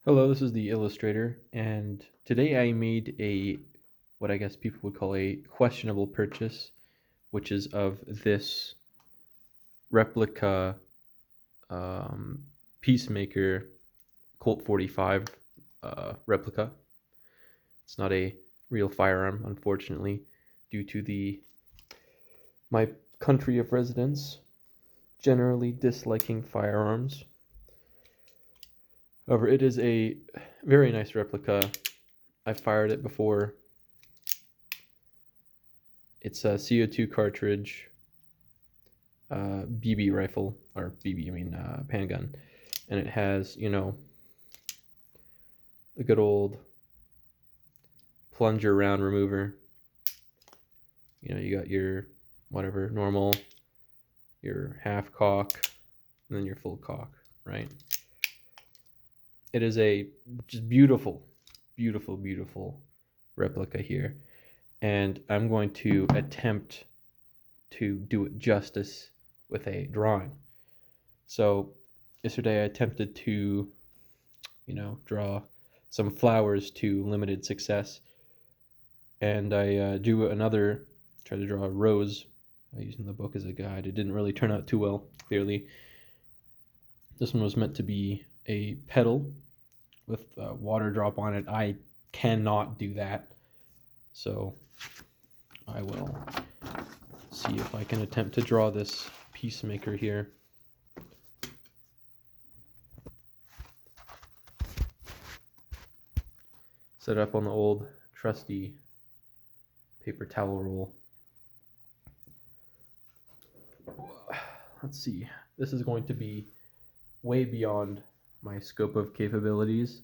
Hello, this is the illustrator, and today I made what I guess people would call a questionable purchase, which is of this replica Peacemaker Colt 45 replica. It's not a real firearm, unfortunately, due to my country of residence generally disliking firearms. However, it is a very nice replica. I fired it before. It's a CO2 cartridge, BB rifle, or BB, handgun. And it has, the good old plunger round remover. You got your whatever, normal, your half cock, and then your full cock, right? It is a just beautiful, beautiful, beautiful replica here. And I'm going to attempt to do it justice with a drawing. So yesterday I attempted to, draw some flowers to limited success. And I tried to draw a rose using the book as a guide. It didn't really turn out too well, clearly. This one was meant to be a petal with a water drop on it. I cannot do that. So I will see if I can attempt to draw this peacemaker here. Set it up on the old trusty paper towel roll. Let's see. This is going to be way beyond my scope of capabilities.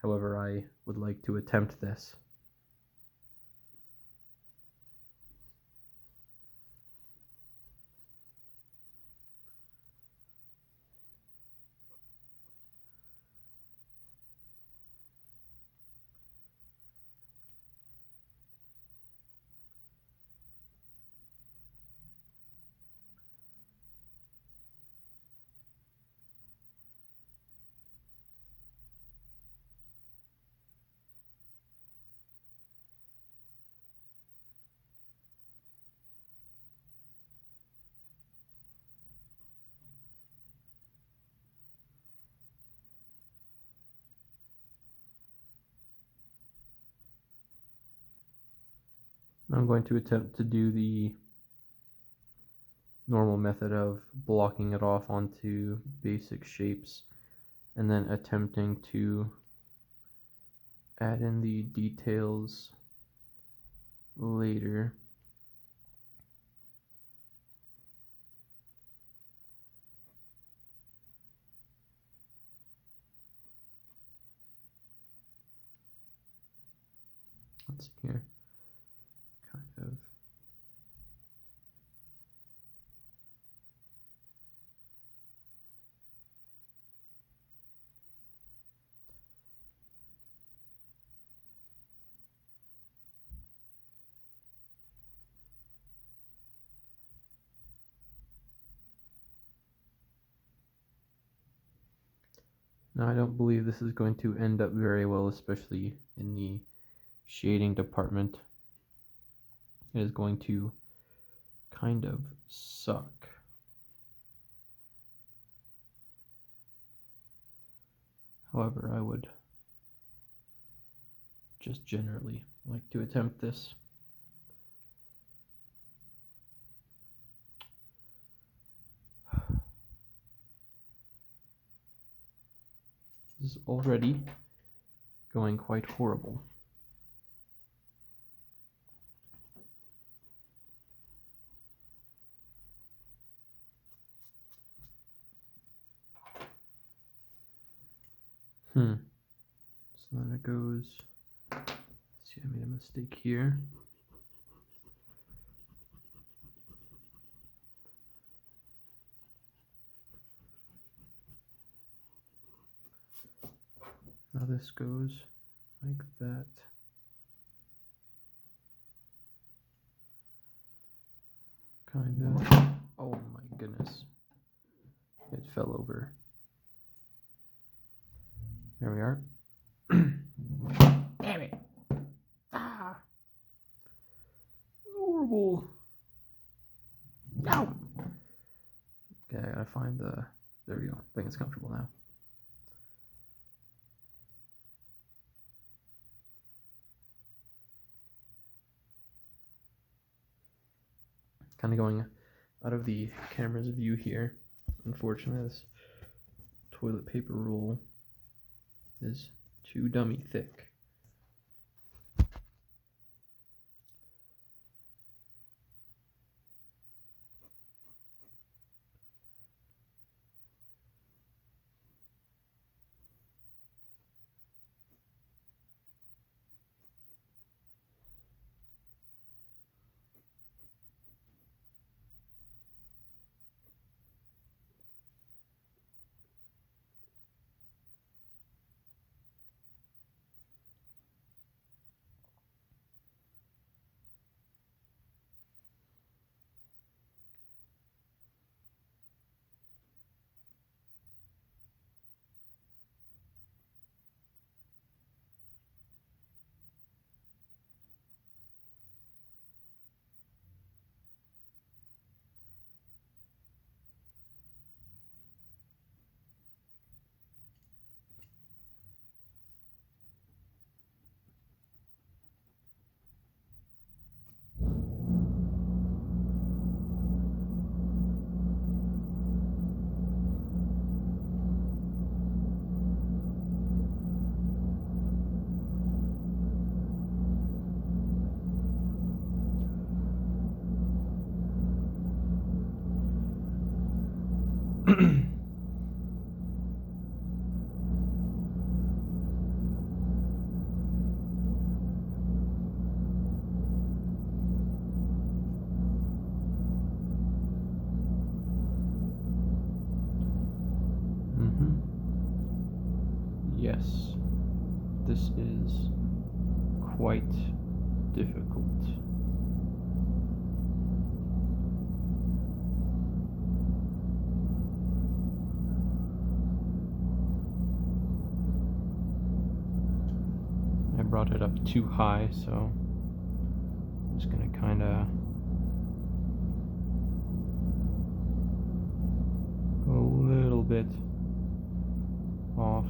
However, I would like to attempt this. I'm going to attempt to do the normal method of blocking it off onto basic shapes and then attempting to add in the details later. Let's see here. Kind of. Now, I don't believe this is going to end up very well, especially in the shading department. It is going to kind of suck. However, I would just generally like to attempt this. This is already going quite horrible. So then it goes. Let's see, I made a mistake here. Now this goes like that. Kind of. Oh my goodness. It fell over. There we are. Damn it. Ah. Horrible. No. Okay, I gotta find the. There we go. I think it's comfortable now. Kind of going out of the camera's view here. Unfortunately, this toilet paper roll is too dummy thick. Yes, this is quite difficult. I brought it up too high, so I'm just gonna kind of go a little bit off.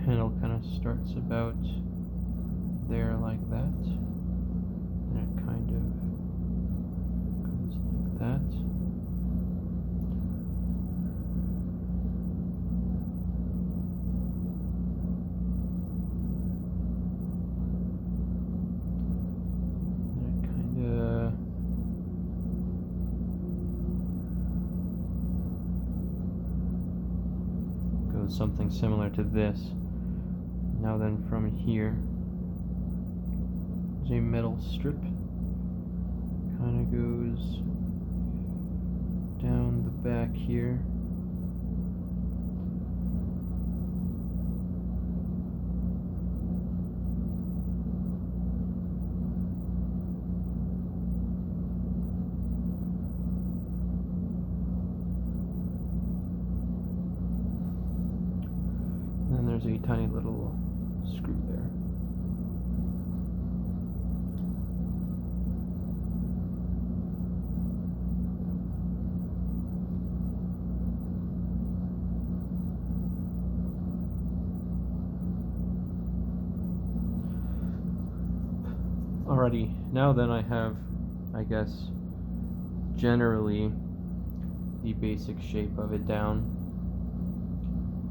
Handle kind of starts about there like that, and it kind of goes like that. And it kind of goes something similar to this. Now then, from here, there's a metal strip, kind of goes down the back here. And then there's a tiny little screw there. Alrighty, now then I have, I guess, generally the basic shape of it down.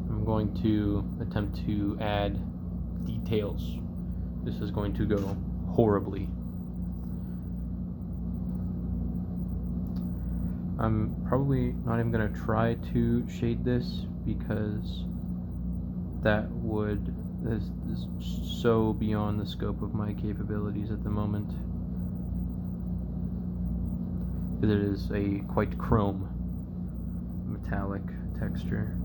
I'm going to attempt to add details. This is going to go horribly. I'm probably not even going to try to shade this because that would This is so beyond the scope of my capabilities at the moment. It is a quite chrome, metallic texture.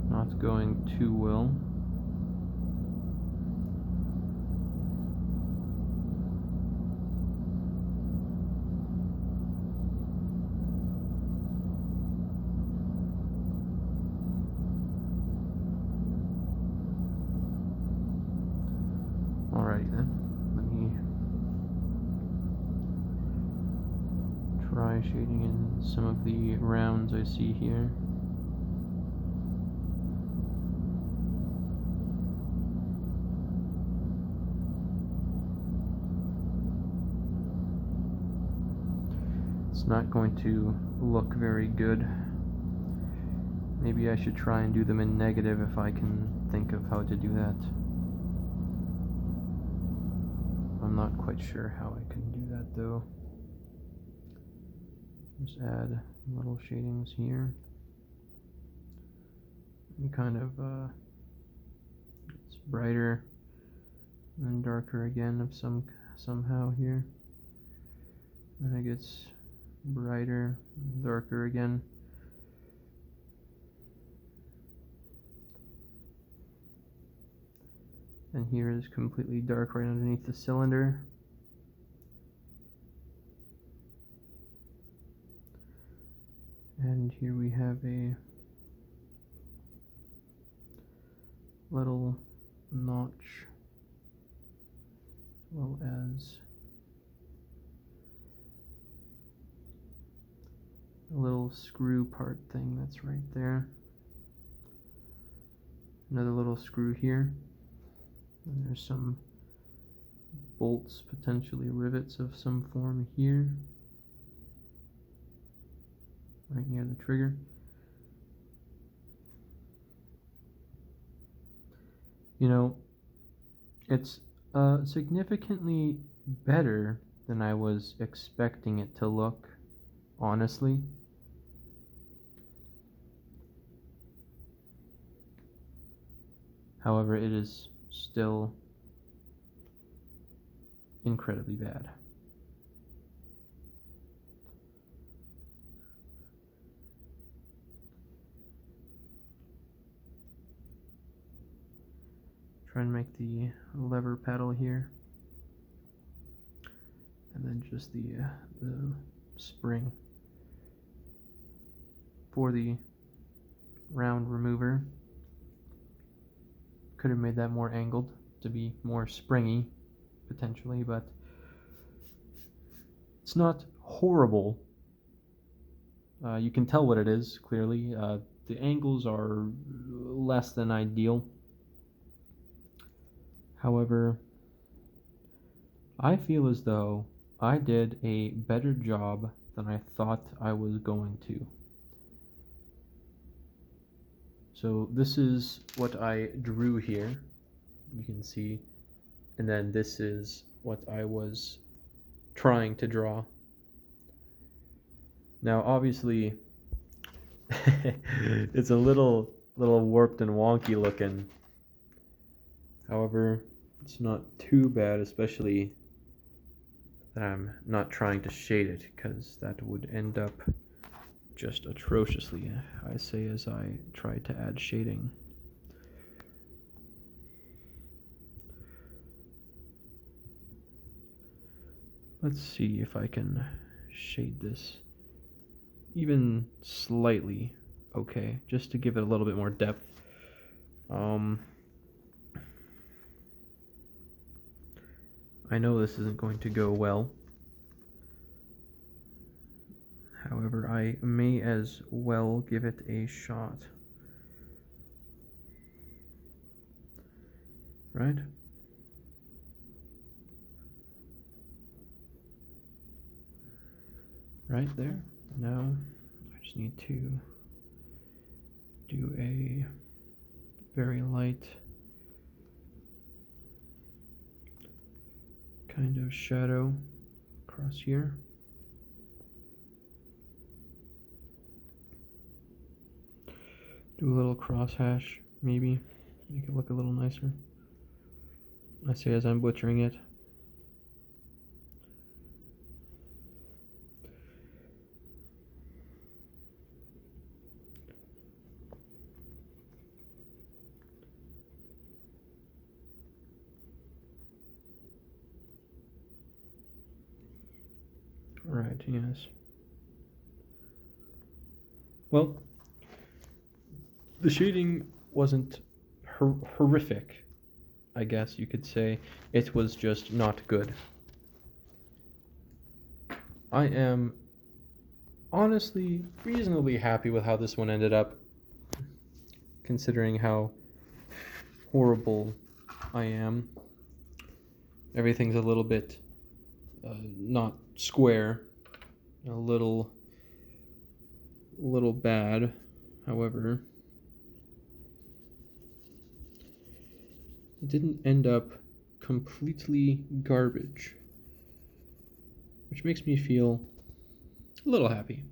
Not going too well. Alrighty then, let me try shading in some of the rounds I see here. It's not going to look very good. Maybe I should try and do them in negative if I can think of how to do that. I'm not quite sure how I can do that though. Just add little shadings here. And kind of it's brighter and darker again of somehow here. Then it gets brighter, darker again. And here is completely dark right underneath the cylinder. And here we have a little notch, as well as a little screw part thing that's right there. Another little screw here. And there's some bolts, potentially rivets of some form here, right near the trigger. You know, it's significantly better than I was expecting it to look, honestly. However, it is still incredibly bad. Try and make the lever pedal here, and then just the spring for the round remover. Could have made that more angled to be more springy, potentially, but it's not horrible. You can tell what it is, clearly. The angles are less than ideal. However, I feel as though I did a better job than I thought I was going to. So this is what I drew here, you can see, and then this is what I was trying to draw. Now obviously it's a little warped and wonky looking. However, it's not too bad, especially that I'm not trying to shade it, because that would end up just atrociously, I say, as I try to add shading. Let's see if I can shade this even slightly okay, just to give it a little bit more depth. I know this isn't going to go well. However, I may as well give it a shot. Right? Right there. Now, I just need to do a very light kind of shadow across here. Do a little crosshatch, maybe. Make it look a little nicer. I say as I'm butchering it. Right, yes. Well, the shading wasn't horrific, I guess you could say. It was just not good. I am honestly reasonably happy with how this one ended up, considering how horrible I am. Everything's a little bit not square, a little bad. However, it didn't end up completely garbage, which makes me feel a little happy.